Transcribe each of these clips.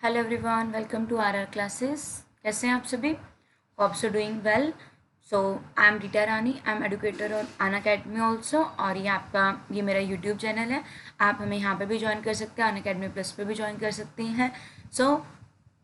Hello everyone, welcome to our classes. कैसे हैं आप सभी? Hope so doing well. So I am Rita Rani, I am educator on Unacademy also. और ये मेरा यूट्यूब चैनल है। आप हमें यहाँ पे भी ज्वाइन कर सकते हैं, अन अकेडमी प्लस पे भी ज्वाइन कर सकती हैं। सो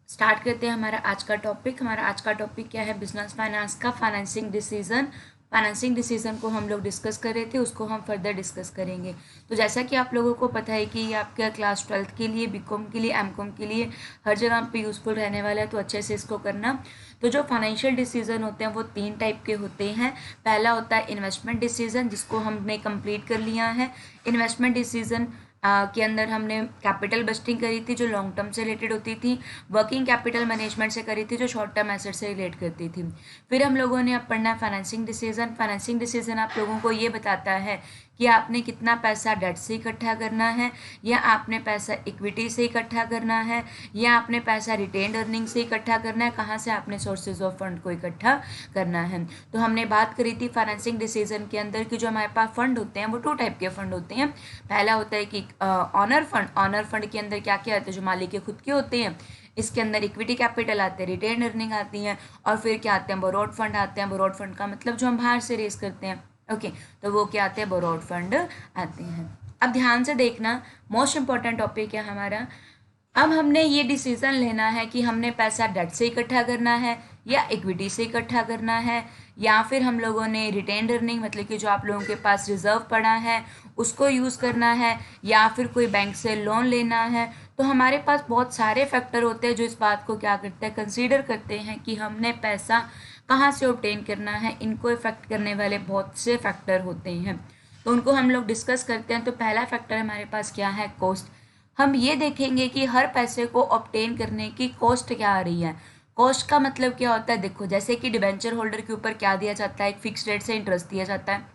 स्टार्ट करते हैं हमारा आज का टॉपिक। हमारा आज का टॉपिक क्या है? बिजनेस फाइनेंस का फाइनेंसिंग डिसीजन। फाइनेंसिंग डिसीजन को हम लोग डिस्कस कर रहे थे, उसको हम फर्दर डिस्कस करेंगे। तो जैसा कि आप लोगों को पता है कि ये आपका क्लास 12th के लिए, बीकॉम के लिए, एमकॉम के लिए हर जगह पे यूज़फुल रहने वाला है, तो अच्छे से इसको करना। तो जो फाइनेंशियल डिसीजन होते हैं वो 3 टाइप के होते हैं। पहला होता है इन्वेस्टमेंट डिसीजन, जिसको हमने कंप्लीट कर लिया है। इन्वेस्टमेंट डिसीजन के अंदर हमने कैपिटल बस्टिंग करी थी, जो लॉन्ग टर्म से रिलेटेड होती थी। वर्किंग कैपिटल मैनेजमेंट से करी थी, जो शॉर्ट टर्म एसेट से रिलेट करती थी। फिर हम लोगों ने अब पढ़ना है फाइनेंसिंग डिसीजन। फाइनेंसिंग डिसीजन आप लोगों को ये बताता है कि आपने कितना पैसा डेट से इकट्ठा करना है, या आपने पैसा इक्विटी से इकट्ठा करना है, या आपने पैसा रिटेन्ड अर्निंग से इकट्ठा करना है, कहाँ से आपने सोर्सेज ऑफ फंड को इकट्ठा करना है। तो हमने बात करी थी फाइनेंसिंग डिसीजन के अंदर कि जो हमारे पास फंड होते हैं वो 2 टाइप के फंड होते हैं। पहला होता है कि ऑनर फंड। ऑनर फंड के अंदर क्या क्या आते हैं? जो मालिक के खुद के होते हैं। इसके अंदर इक्विटी कैपिटल आते हैं, रिटेन अर्निंग आती है, और फिर क्या आते हैं? बोरोड फंड आते हैं। बोरोड फंड का मतलब जो हम बाहर से रेस करते हैं। ओके, तो वो क्या आते हैं? बोरोड फंड आते हैं। अब ध्यान से देखना, मोस्ट इंपॉर्टेंट टॉपिक है हमारा। अब हमने ये डिसीजन लेना है कि हमने पैसा डेट से इकट्ठा करना है, या इक्विटी से इकट्ठा करना है, या फिर हम लोगों ने रिटेन्ड अर्निंग मतलब कि जो आप लोगों के पास रिजर्व पड़ा है उसको यूज़ करना है, या फिर कोई बैंक से लोन लेना है। तो हमारे पास बहुत सारे फैक्टर होते हैं जो इस बात को क्या करते हैं? कंसीडर करते हैं कि हमने पैसा कहाँ से ऑब्टेन करना है। इनको इफेक्ट करने वाले बहुत से फैक्टर होते हैं, तो उनको हम लोग डिस्कस करते हैं। तो पहला फैक्टर हमारे पास क्या है? कॉस्ट। हम ये देखेंगे कि हर पैसे को ऑब्टेन करने की कॉस्ट क्या आ रही है। कॉस्ट का मतलब क्या होता है? देखो, जैसे कि डिबेंचर होल्डर के ऊपर क्या दिया जाता है? एक फिक्स रेट से इंटरेस्ट दिया जाता है,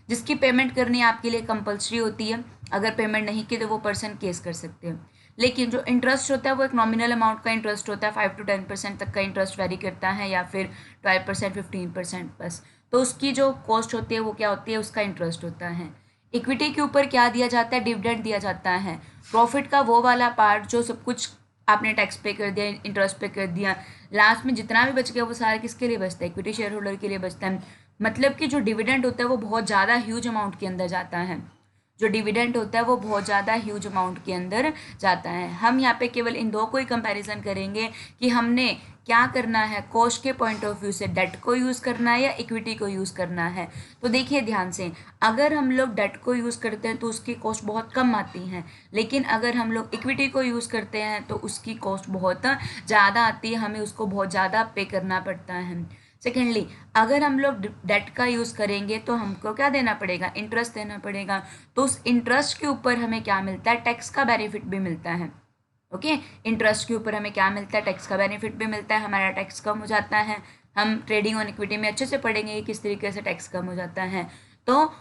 जिसकी पेमेंट करनी आपके लिए कंपलसरी होती है। अगर पेमेंट नहीं की तो वो पर्सन केस कर सकते हैं। लेकिन जो इंटरेस्ट होता है वो एक नॉमिनल अमाउंट का इंटरेस्ट होता है। 5 to 10% तक का इंटरेस्ट वेरी करता है, या फिर 12%, 15% बस। तो उसकी जो कॉस्ट होती है वो क्या होती है? उसका इंटरेस्ट होता है। इक्विटी के ऊपर क्या दिया जाता है? डिविडेंड दिया जाता है। प्रॉफिट का वो वाला पार्ट जो सब कुछ आपने टैक्स पे कर दिया, इंटरेस्ट पे कर दिया, लास्ट में जितना भी बच गया वो सारा किसके लिए बचता है? इक्विटी शेयर होल्डर के लिए बचता है। मतलब कि जो डिविडेंड होता है वो बहुत ज़्यादा ह्यूज अमाउंट के अंदर जाता है। जो डिविडेंड होता है वो बहुत ज़्यादा ह्यूज अमाउंट के अंदर जाता है। हम यहाँ पे केवल इन दो को ही कंपैरिजन करेंगे कि हमने क्या करना है। कॉस्ट के पॉइंट ऑफ व्यू से डेट को यूज़ करना है या इक्विटी को यूज़ करना है। तो देखिए ध्यान से, अगर हम लोग डेट को यूज़ करते हैं तो उसकी कॉस्ट बहुत कम आती है, लेकिन अगर हम लोग इक्विटी को यूज़ करते हैं तो उसकी कॉस्ट बहुत ज़्यादा आती है, हमें उसको बहुत ज़्यादा पे करना पड़ता है। सेकेंडली, अगर हम लोग डेट का यूज़ करेंगे तो हमको क्या देना पड़ेगा? इंटरेस्ट देना पड़ेगा। तो उस इंटरेस्ट के ऊपर हमें क्या मिलता है? टैक्स का बेनिफिट भी मिलता है। ओके, इंटरेस्ट के ऊपर हमें क्या मिलता है? टैक्स का बेनिफिट भी मिलता है। हमारा टैक्स कम हो जाता है। हम ट्रेडिंग ऑन इक्विटी में अच्छे से पढ़ेंगे कि किस तरीके से टैक्स कम हो जाता है। तो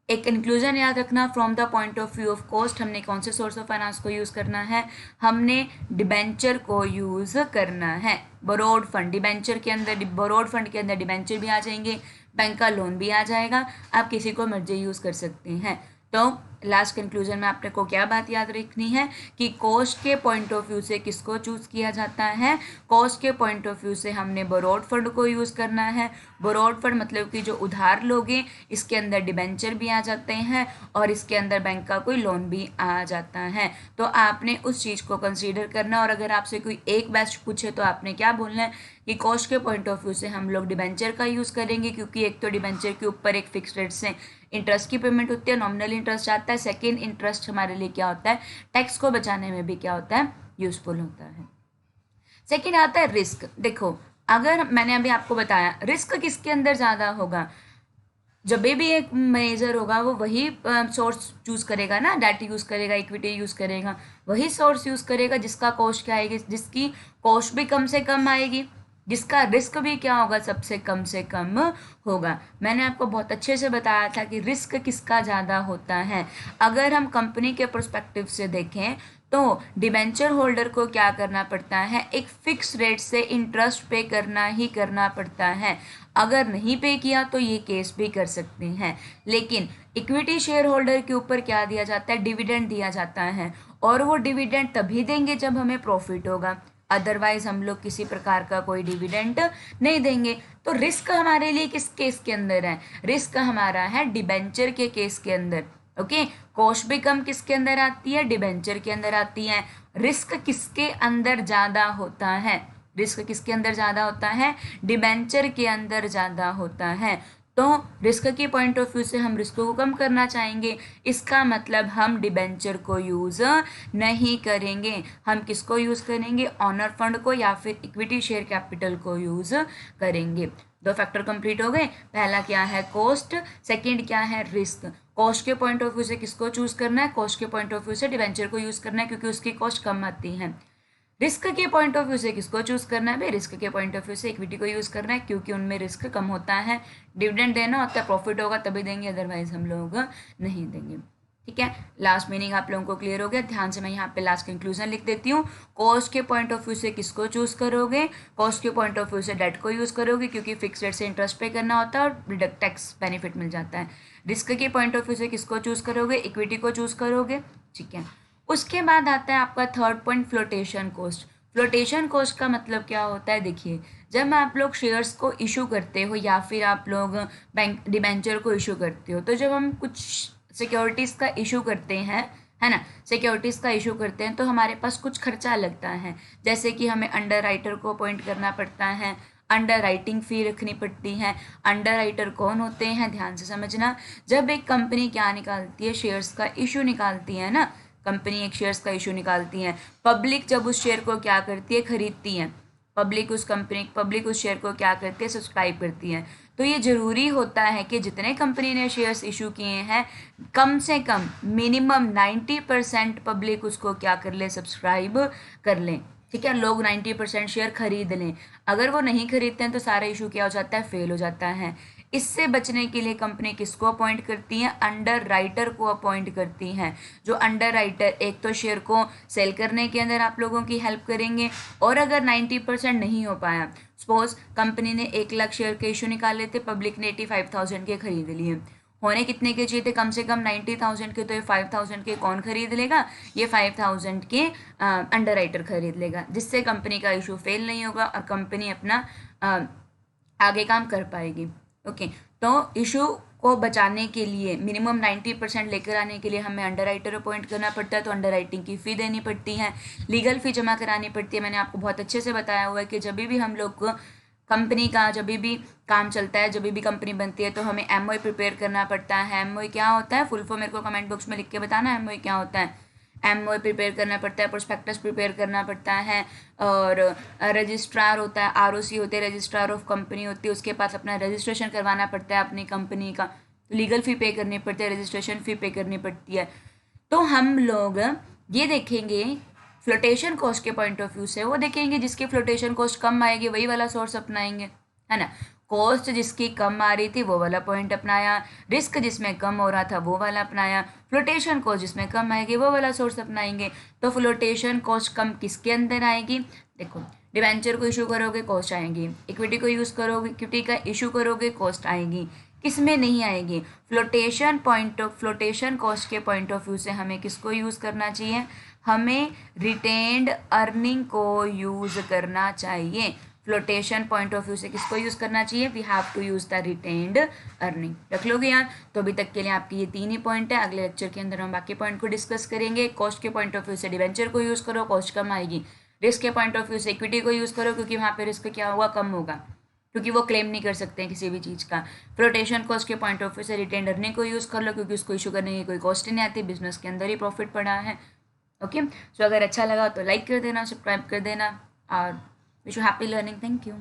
एक कंक्लूजन याद रखना, from the point of view of cost हमने कौन से सोर्स ऑफ फाइनेंस को यूज़ करना है? हमने डिबेंचर को यूज़ करना है। बोरोड फंड, डिबेंचर के अंदर, बोरोड फंड के अंदर डिबेंचर भी आ जाएंगे, बैंक का लोन भी आ जाएगा। आप किसी को मर्जी यूज़ कर सकते हैं। तो लास्ट कंक्लूजन में आपने को क्या बात याद रखनी है कि कॉस्ट के पॉइंट ऑफ व्यू से किसको चूज़ किया जाता है? कॉस्ट के पॉइंट ऑफ व्यू से हमने बोरोड फंड को यूज़ करना है। बोरोड फंड मतलब कि जो उधार लोगे, इसके अंदर डिबेंचर भी आ जाते हैं और इसके अंदर बैंक का कोई लोन भी आ जाता है। तो आपने उस चीज़ को कंसीडर करना, और अगर आपसे कोई एक बेस्ट पूछे तो आपने क्या बोलना है कि कॉस्ट के पॉइंट ऑफ व्यू से हम लोग डिबेंचर का यूज़ करेंगे, क्योंकि एक तो डिबेंचर के ऊपर एक फिक्स रेट से इंटरेस्ट की पेमेंट होती है, नॉमिनल इंटरेस्ट आता है। सेकेंड, इंटरेस्ट हमारे लिए क्या होता है? टैक्स को बचाने में भी क्या होता है? यूजफुल होता है। सेकेंड आता है रिस्क। देखो, अगर मैंने अभी आपको बताया रिस्क किसके अंदर ज़्यादा होगा? जब भी एक मैनेजर होगा वो वही सोर्स चूज करेगा ना, डेट यूज़ करेगा, इक्विटी यूज़ करेगा, वही सोर्स यूज़ करेगा जिसका कॉस्ट क्या आएगी? जिसकी कॉस्ट भी कम से कम आएगी, जिसका रिस्क भी क्या होगा? सबसे कम से कम होगा। मैंने आपको बहुत अच्छे से बताया था कि रिस्क किसका ज़्यादा होता है। अगर हम कंपनी के पर्सपेक्टिव से देखें तो डिबेंचर होल्डर को क्या करना पड़ता है, एक फिक्स रेट से इंटरेस्ट पे करना ही करना पड़ता है। अगर नहीं पे किया तो ये केस भी कर सकते हैं। लेकिन इक्विटी शेयर होल्डर के ऊपर क्या दिया जाता है, डिविडेंड दिया जाता है, और वो डिविडेंड तभी देंगे जब हमें प्रॉफिट होगा, अदरवाइज हम लोग किसी प्रकार का कोई डिविडेंड नहीं देंगे। तो रिस्क हमारे लिए किस केस के अंदर है, रिस्क हमारा है डिबेंचर के केस के अंदर। ओके, कॉस्ट भी कम किसके अंदर आती है, डिबेंचर के अंदर आती है। रिस्क किसके अंदर ज़्यादा होता है, रिस्क किसके अंदर ज़्यादा होता है, डिबेंचर के अंदर ज़्यादा होता है। तो रिस्क के पॉइंट ऑफ व्यू से हम रिस्क को कम करना चाहेंगे, इसका मतलब हम डिबेंचर को यूज़ नहीं करेंगे। हम किसको यूज़ करेंगे, ऑनर फंड को या फिर इक्विटी शेयर कैपिटल को यूज़ करेंगे। दो फैक्टर कंप्लीट हो गए, पहला क्या है कॉस्ट, सेकंड क्या है रिस्क। कॉस्ट के पॉइंट ऑफ व्यू से किसको चूज करना है, कॉस्ट के पॉइंट ऑफ व्यू से डिबेंचर को यूज़ करना है क्योंकि उसकी कॉस्ट कम आती है। रिस्क के पॉइंट ऑफ व्यू से किसको चूज करना है भाई, रिस्क के पॉइंट ऑफ व्यू से इक्विटी को यूज करना है क्योंकि उनमें रिस्क कम होता है, डिविडेंड देना होता है, प्रॉफिट होगा तभी देंगे, अदरवाइज हम लोग नहीं देंगे। ठीक है, लास्ट मीनिंग आप लोगों को क्लियर हो गया। ध्यान से मैं यहाँ पे लास्ट कंक्लूजन लिख देती हूँ। कॉस्ट के पॉइंट ऑफ व्यू से किसको चूज करोगे, कॉस्ट के पॉइंट ऑफ व्यू से डेट को यूज करोगे क्योंकि फिक्स रेट से इंटरेस्ट पे करना होता है और टैक्स बेनिफिट मिल जाता है। रिस्क के पॉइंट ऑफ व्यू से किसको चूज करोगे, इक्विटी को चूज करोगे। ठीक है, उसके बाद आता है आपका third point flotation cost. Flotation cost का मतलब क्या होता है, देखिए जब आप लोग शेयर्स को इशू करते हो या फिर आप लोग बैंक डिबेंचर को इशू करते हो, तो जब हम कुछ सिक्योरिटीज़ का इशू करते हैं, है ना, सिक्योरिटीज़ का इशू करते हैं तो हमारे पास कुछ खर्चा लगता है, जैसे कि हमें अंडर राइटर को अपॉइंट करना पड़ता है, अंडर राइटिंग फ़ी रखनी पड़ती है। अंडर राइटर कौन होते हैं, ध्यान से समझना। जब एक कंपनी क्या निकालती है, शेयर्स का इशू निकालती है ना, कंपनी एक शेयर्स का इशू निकालती है, पब्लिक जब उस शेयर को क्या करती है, खरीदती है, पब्लिक उस शेयर को क्या करती है, सब्सक्राइब करती है। तो ये ज़रूरी होता है कि जितने कंपनी ने शेयर्स इशू किए हैं, कम से कम मिनिमम 90% पब्लिक उसको क्या कर ले, सब्सक्राइब कर लें। ठीक है, लोग 90% शेयर खरीद लें। अगर वो नहीं खरीदते हैं तो सारा इशू क्या हो जाता है, फेल हो जाता है। इससे बचने के लिए कंपनी किसको अपॉइंट करती है, अंडर राइटर को अपॉइंट करती हैं। जो अंडर राइटर एक तो शेयर को सेल करने के अंदर आप लोगों की हेल्प करेंगे, और अगर 90% नहीं हो पाया, सपोज कंपनी ने 1 लाख शेयर के इशू निकाले थे, पब्लिक ने 85,000 के खरीद लिए, होने कितने के चाहिए थे, कम से कम 90,000 के, तो ये 5,000 के कौन खरीद लेगा, ये 5,000 के अंडर राइटर खरीद लेगा, जिससे कंपनी का इशू फेल नहीं होगा और कंपनी अपना आगे काम कर पाएगी। ओके, तो इशू को बचाने के लिए मिनिमम 90% लेकर आने के लिए हमें अंडर राइटर अपॉइंट करना पड़ता है, तो अंडर राइटिंग की फ़ी देनी पड़ती है, लीगल फ़ी जमा करानी पड़ती है। मैंने आपको बहुत अच्छे से बताया हुआ है कि जब भी हम लोग को कंपनी का जब भी काम चलता है, जब भी कंपनी बनती है, तो हमें एमओए प्रिपेयर करना पड़ता है। एमओए क्या होता है, फुल फॉर्म मेरे को कमेंट बॉक्स में लिख के बताना एमओए क्या होता है। एमओए प्रिपेयर करना पड़ता है, प्रोस्पेक्टस प्रिपेयर करना पड़ता है, और रजिस्ट्रार होता है, आरओसी होते हैं, रजिस्ट्रार ऑफ कंपनी होती है, उसके पास अपना रजिस्ट्रेशन करवाना पड़ता है अपनी कंपनी का, लीगल फ़ी पे करनी पड़ती है, रजिस्ट्रेशन फ़ी पे करनी पड़ती है। तो हम लोग ये देखेंगे फ्लोटेशन कॉस्ट के पॉइंट ऑफ व्यू से, वो देखेंगे जिसकी फ्लोटेशन कॉस्ट कम आएगी वही वाला सोर्स अपनाएंगे, है ना। कॉस्ट जिसकी कम आ रही थी वो वाला पॉइंट अपनाया, रिस्क जिसमें कम हो रहा था वो वाला अपनाया, फ्लोटेशन कॉस्ट जिसमें कम आएगी वो वाला सोर्स अपनाएंगे। तो फ्लोटेशन कॉस्ट कम किसके अंदर आएगी, देखो डिवेंचर को इशू करोगे कॉस्ट आएगी, इक्विटी को यूज़ करोगे, इक्विटी का इशू करोगे कॉस्ट आएगी, किसमें नहीं आएगी, फ्लोटेशन कॉस्ट के पॉइंट ऑफ व्यू से हमें किसको यूज़ करना चाहिए, हमें रिटेन्ड अर्निंग को यूज़ करना चाहिए। फ्लोटेशन पॉइंट ऑफ व्यू से किसको यूज़ करना चाहिए, we have to use the retained earning. रख लोगे यार। तो अभी तक के लिए आपकी ये 3 ही पॉइंट है, अगले लेक्चर के अंदर हम बाकी पॉइंट को डिस्कस करेंगे। कॉस्ट के पॉइंट ऑफ व्यू से डिवेंचर को यूज़ करो, कॉस्ट कम आएगी। रिस्क के पॉइंट ऑफ व्यू से इक्विटी को यूज़ करो क्योंकि वहाँ पे रिस्क क्या होगा, कम होगा, क्योंकि वो क्लेम नहीं कर सकते हैं किसी भी चीज़ का। फ्लोटेशन कॉस्ट के पॉइंट ऑफ व्यू से रिटेन्ड अर्निंग को यूज़ कर लो क्योंकि उसको इशू करने की कोई कॉस्ट नहीं आती, बिजनेस के अंदर ही प्रॉफिट पड़ा है। ओके, सो अगर अच्छा लगा तो लाइक कर देना, सब्सक्राइब कर देना, और wish you happy learning. Thank you.